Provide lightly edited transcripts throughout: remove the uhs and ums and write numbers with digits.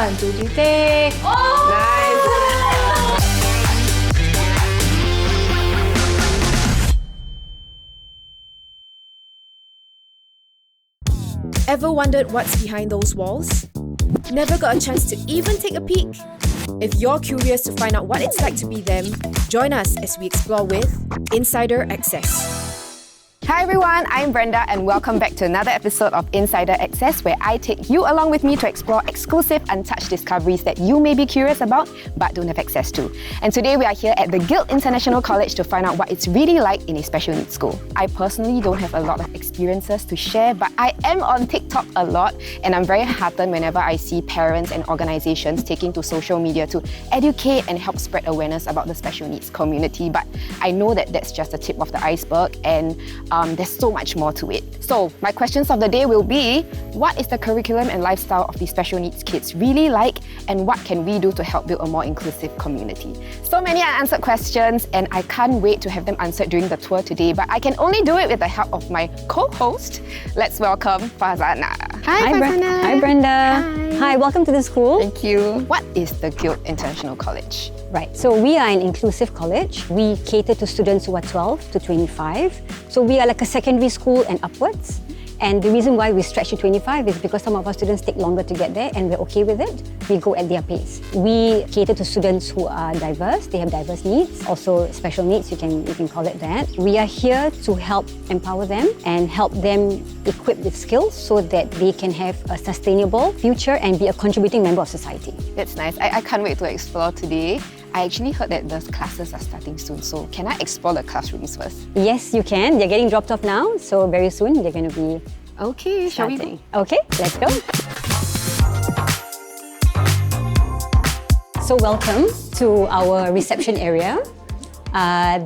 1, 2, 3, take. Oh! Nice. Ever wondered what's behind those walls? Never got a chance to even take a peek? If you're curious to find out what it's like to be them, join us as we explore with Insider Access. Hi everyone, I'm Brenda and welcome back to another episode of Insider Access where I take you along with me to explore exclusive, untouched discoveries that you may be curious about but don't have access to. And today we are here at the Guild International College to find out what it's really like in a special needs school. I personally don't have a lot of experiences to share, but I am on TikTok a lot and I'm very heartened whenever I see parents and organizations taking to social media to educate and help spread awareness about the special needs community. But I know that that's just the tip of the iceberg and there's so much more to it. So my questions of the day will be, what is the curriculum and lifestyle of these special needs kids really like, and what can we do to help build a more inclusive community? So many unanswered questions and I can't wait to have them answered during the tour today, but I can only do it with the help of my co-host. Let's welcome Fazana. Hi Fazana. Hi Brenda. Hi, welcome to the school. Thank you. What is the Guild International College? Right, so we are an inclusive college. We cater to students who are 12 to 25. So we are like a secondary school and upwards. And the reason why we stretch to 25 is because some of our students take longer to get there and we're okay with it. We go at their pace. We cater to students who are diverse, they have diverse needs, also special needs, you can call it that. We are here to help empower them and help them equip with skills so that they can have a sustainable future and be a contributing member of society. That's nice. I can't wait to explore today. I actually heard that the classes are starting soon, so can I explore the classrooms first? Yes, you can. They're getting dropped off now, so very soon they're going to be Okay, shall we starting. Okay, let's go. So welcome to our reception area.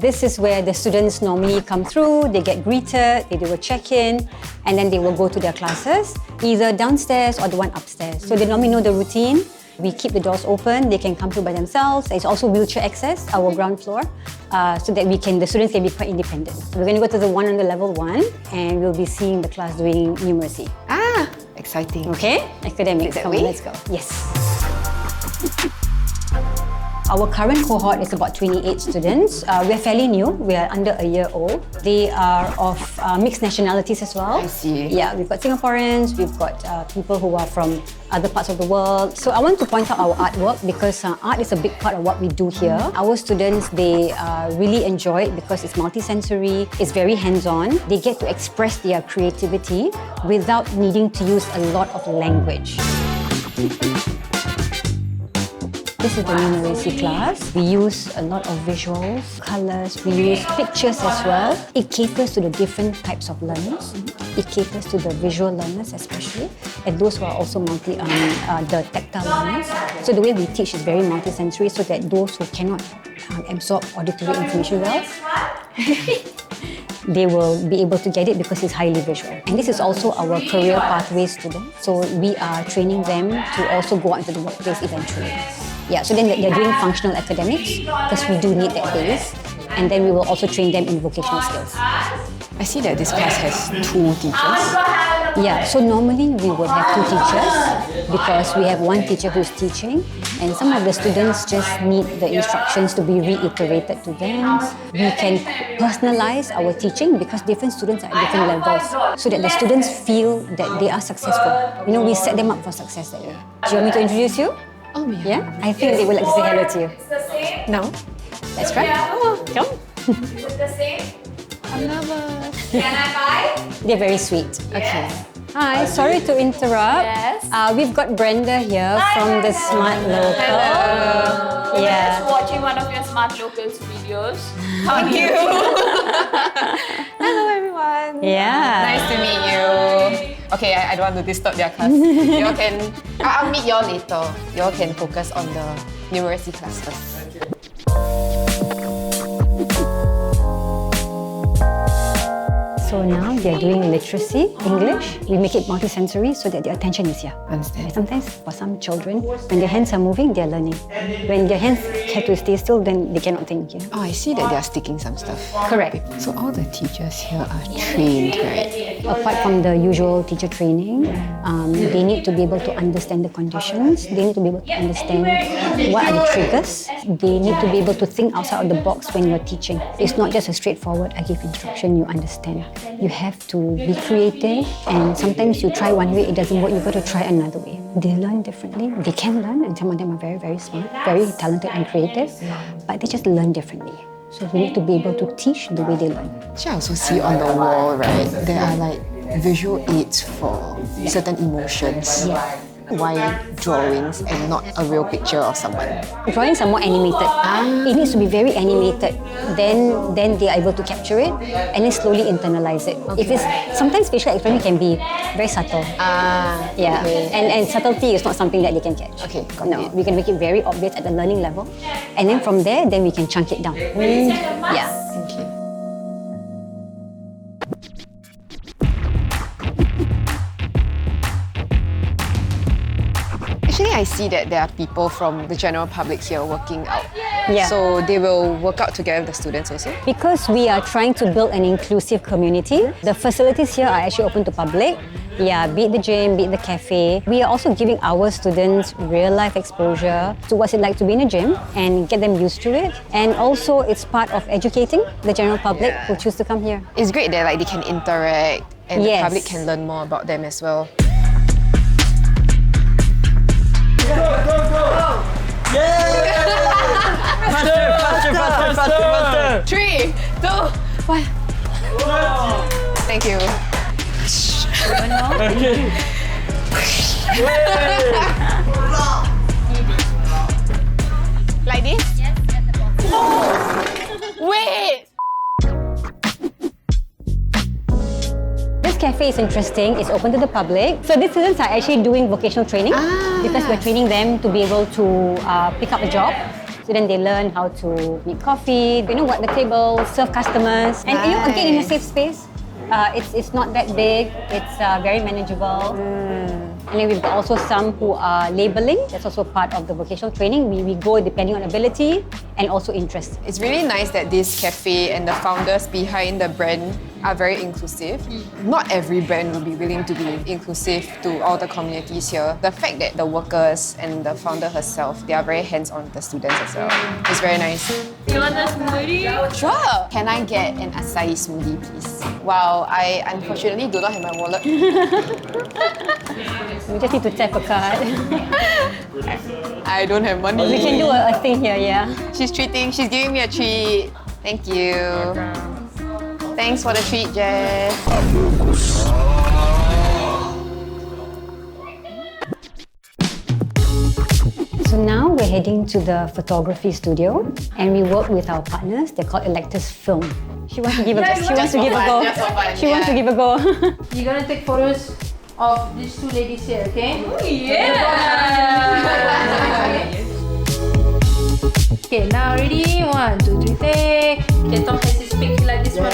This is where the students normally come through, they get greeted, they do a check-in, and then they will go to their classes, either downstairs or the one upstairs. So they normally know the routine. We keep the doors open, they can come through by themselves. There's also wheelchair access, our ground floor, so that the students can be quite independent. So we're going to go to the one on the level 1 and we'll be seeing the class doing numeracy. Ah, exciting. Okay, academics, come on, let's go. Yes. Our current cohort is about 28 students. We're fairly new, we're under a year old. They are of mixed nationalities as well. I see. Yeah, we've got Singaporeans, we've got people who are from other parts of the world. So I want to point out our artwork because art is a big part of what we do here. Our students, they really enjoy it because it's multisensory, it's very hands-on. They get to express their creativity without needing to use a lot of language. This is the numeracy class. We use a lot of visuals, colours, we use pictures as well. It caters to the different types of learners. It caters to the visual learners especially, and those who are also the tactile learners. So the way we teach is very multisensory so that those who cannot absorb auditory information well, they will be able to get it because it's highly visual. And this is also our career pathway student. So we are training them to also go out into the workplace eventually. Yeah, so then they're doing functional academics because we do need that base. And then we will also train them in vocational skills. I see that this class has 2 teachers. Yeah, so normally we would have 2 teachers because we have 1 teacher who's teaching and some of the students just need the instructions to be reiterated to them. We can personalize our teaching because different students are at different levels so that the students feel that they are successful. You know, we set them up for success that way. Do you want me to introduce you? Oh, Yeah? I think they would like to say hello to you. No? Let's try. Come. Is it the same? I love it. Can I buy? They're very sweet. Okay. Hi, sorry to interrupt. Yes. We've got Brenda here from the Smart Local. Hello. Yeah. Just watching one of your Smart Locals videos. Thank you. Hello, everyone. Yeah. Nice to meet you. Okay, I don't want to disturb their class. You can. I'll meet you all later. You all can focus on the numeracy class first. So now they're doing literacy, English. We make it multisensory so that their attention is here. Understand. Sometimes for some children, when their hands are moving, they're learning. When their hands have to stay still, then they cannot think. Yeah? Oh, I see that they are sticking some stuff. Correct. So all the teachers here are trained, right? Apart from the usual teacher training, they need to be able to understand the conditions. They need to be able to understand what are the triggers. They need to be able to think outside of the box when you're teaching. It's not just a straightforward, I give instruction, you understand. You have to be creative, and sometimes you try one way, it doesn't work, you've got to try another way. They learn differently. They can learn, and some of them are very, very smart, very talented and creative, but they just learn differently. So we need to be able to teach the way they learn. Actually, I also see on the wall, right, there are like visual aids for certain emotions. Why drawings and not a real picture of someone? Drawings are more animated. It needs to be very animated. Then they are able to capture it and then slowly internalize it. If it's sometimes facial expression can be very subtle. Yeah, okay. and subtlety is not something that they can catch. Okay, got no, it. we can make it very obvious at the learning level, and then from there, then we can chunk it down. Yeah. Okay. Actually, I see that there are people from the general public here working out. Yeah. So they will work out together with the students also. Because we are trying to build an inclusive community, the facilities here are actually open to public. Yeah, be it the gym, be it the cafe. We are also giving our students real-life exposure to what's it like to be in a gym and get them used to it. And also, it's part of educating the general public who choose to come here. It's great that like they can interact and Yes. the public can learn more about them as well. Faster! 3, 2, 1. Thank you. Okay. Like this? Yes, at the bottom. Wait! This cafe is interesting. It's open to the public. So these students are actually doing vocational training because we're training them to be able to pick up a job. So then they learn how to make coffee, work the table, serve customers. And again, in a safe space. It's not that big. It's very manageable. And then we've got also some who are labeling. That's also part of the vocational training. We go depending on ability and also interest. It's really nice that this cafe and the founders behind the brand are very inclusive. Not every brand will be willing to be inclusive to all the communities here. The fact that the workers and the founder herself, they are very hands-on with the students as well. It's very nice. You want a smoothie? Sure! Can I get an acai smoothie, please? Wow, I unfortunately do not have my wallet. We just need to tap a card. I don't have money. We can do a thing here, yeah. She's treating, she's giving me a treat. Thank you. Thanks for the treat, Jess. So now we're heading to the photography studio and we work with our partners. They're called Electus Film. She wants to give a go. She wants to give a go. She wants to give a go. You're gonna take photos of these two ladies here, okay? Okay, now ready? 1, 2, 3, take. Okay, Tom has his picture like this one.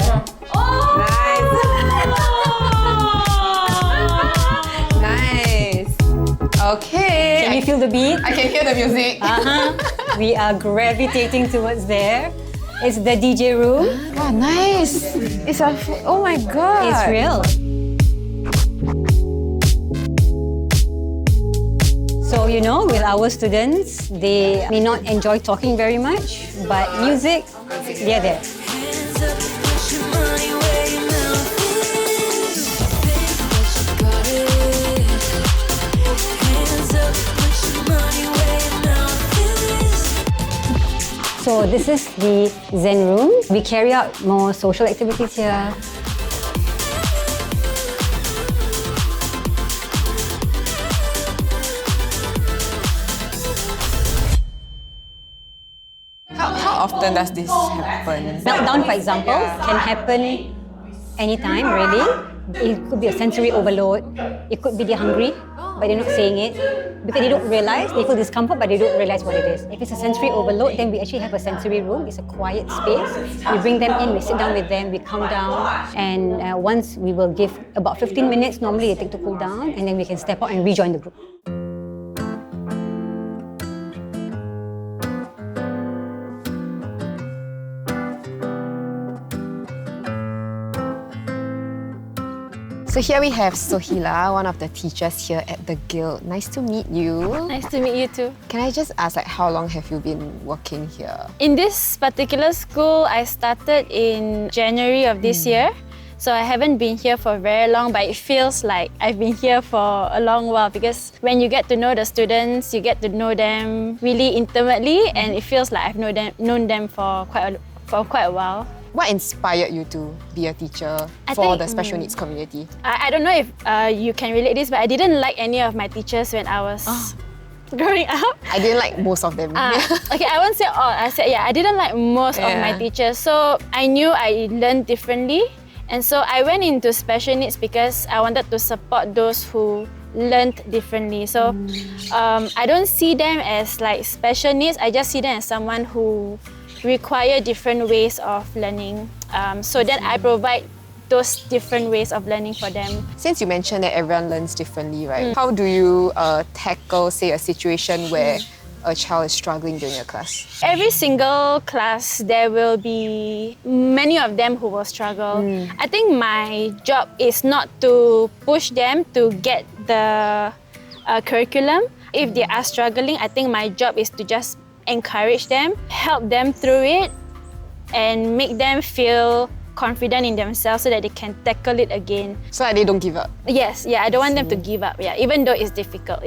Oh! Nice. Okay. Can you feel the beat? I can hear the music. We are gravitating towards there. It's the DJ room. Wow, nice. It's a. Oh my god. It's real. So, with our students, they may not enjoy talking very much, but music, they're there. So this is the Zen room. We carry out more social activities here. How often does this happen? Meltdown, for example, can happen anytime, really. It could be a sensory overload. It could be they're hungry. but they're not saying it because they don't realize, they feel discomfort, but they don't realize what it is. If it's a sensory overload, then we actually have a sensory room. It's a quiet space. We bring them in, we sit down with them, we calm down, and once we will give about 15 minutes, normally they take to cool down, and then we can step out and rejoin the group. So here we have Sohila, one of the teachers here at the Guild. Nice to meet you. Nice to meet you too. Can I just ask, how long have you been working here? In this particular school, I started in January of this year. So I haven't been here for very long, but it feels like I've been here for a long while because when you get to know the students, you get to know them really intimately, and it feels like I've known them for quite a while. What inspired you to be a teacher for the special needs community? I don't know if you can relate this, but I didn't like any of my teachers when I was growing up. I didn't like most of them. Okay, I won't say all. I said, I didn't like most of my teachers. So I knew I learned differently. And so I went into special needs because I wanted to support those who learned differently. So I don't see them as like special needs. I just see them as someone who require different ways of learning, so that I provide those different ways of learning for them. Since you mentioned that everyone learns differently, right? How do you tackle, say, a situation where a child is struggling during a class? Every single class, there will be many of them who will struggle. I think my job is not to push them to get the curriculum. If they are struggling, I think my job is to just encourage them, help them through it, and make them feel confident in themselves so that they can tackle it again. So that they don't give up? Yes, I don't want them to give up, even though it's difficult,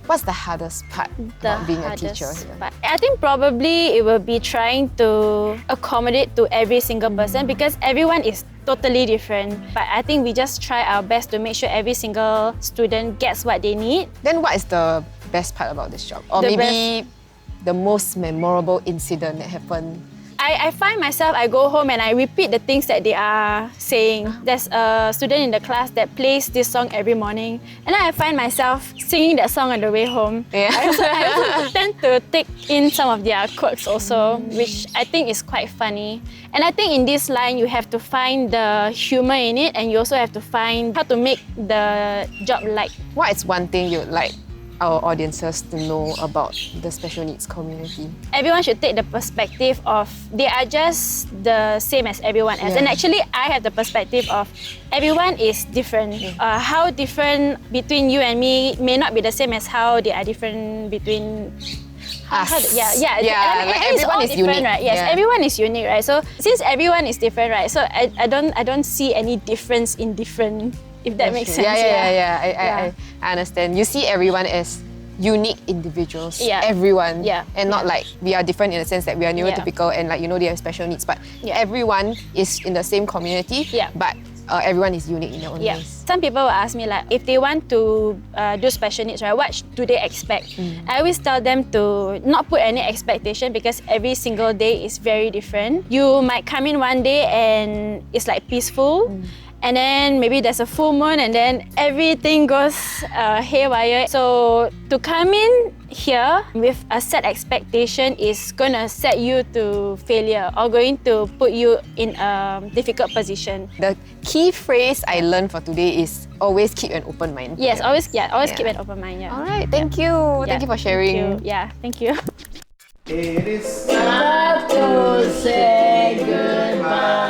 What's the hardest part about being a teacher here? I think probably it will be trying to accommodate to every single person because everyone is totally different. But I think we just try our best to make sure every single student gets what they need. Then what is the best part about this job? Or the most memorable incident that happened? I find myself, I go home and I repeat the things that they are saying. There's a student in the class that plays this song every morning, and then I find myself singing that song on the way home. I also tend to take in some of their quirks also, which I think is quite funny. And I think in this line, you have to find the humor in it, and you also have to find how to make the job light. What is one thing you'd like our audiences to know about the special needs community? Everyone should take the perspective of they are just the same as everyone else. And actually, I have the perspective of everyone is different. How different between you and me may not be the same as how they are different between us. Everyone is unique, right? Yes, everyone is unique, right? So since everyone is different, right? So I don't see any difference in different. If that makes sense. I understand. You see everyone as unique individuals. Everyone. And not like we are different in the sense that we are neurotypical and they have special needs. But everyone is in the same community. But everyone is unique in their own ways. Some people will ask me if they want to do special needs, right? What do they expect? I always tell them to not put any expectation because every single day is very different. You might come in one day and it's peaceful. And then maybe there's a full moon and then everything goes haywire. So to come in here with a set expectation is going to set you to failure or going to put you in a difficult position. The key phrase I learned for today is always keep an open mind. Yes, always keep an open mind. All right, thank you. Thank you for sharing. Thank you. It is time to say goodbye.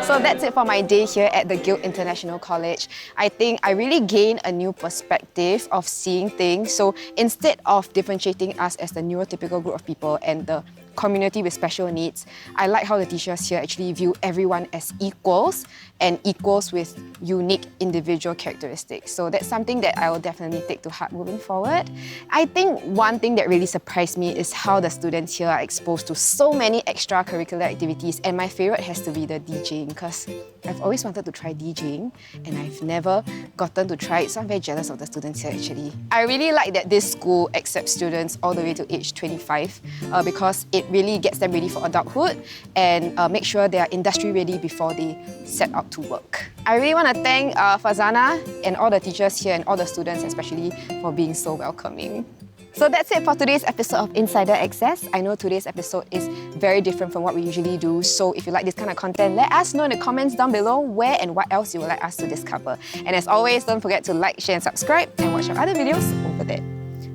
So that's it for my day here at the Guild International College. I think I really gained a new perspective of seeing things. So instead of differentiating us as the neurotypical group of people and the community with special needs, I like how the teachers here actually view everyone as equals and equals with unique individual characteristics. So that's something that I will definitely take to heart moving forward. I think one thing that really surprised me is how the students here are exposed to so many extracurricular activities, and my favorite has to be the DJing because I've always wanted to try DJing and I've never gotten to try it, so I'm very jealous of the students here actually. I really like that this school accepts students all the way to age 25 because it really gets them ready for adulthood and make sure they are industry ready before they set out to work. I really want to thank Fazana and all the teachers here and all the students especially for being so welcoming. So that's it for today's episode of Insider Access. I know today's episode is very different from what we usually do, so if you like this kind of content, let us know in the comments down below where and what else you would like us to discover. And as always, don't forget to like, share and subscribe and watch our other videos over there.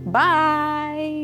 Bye!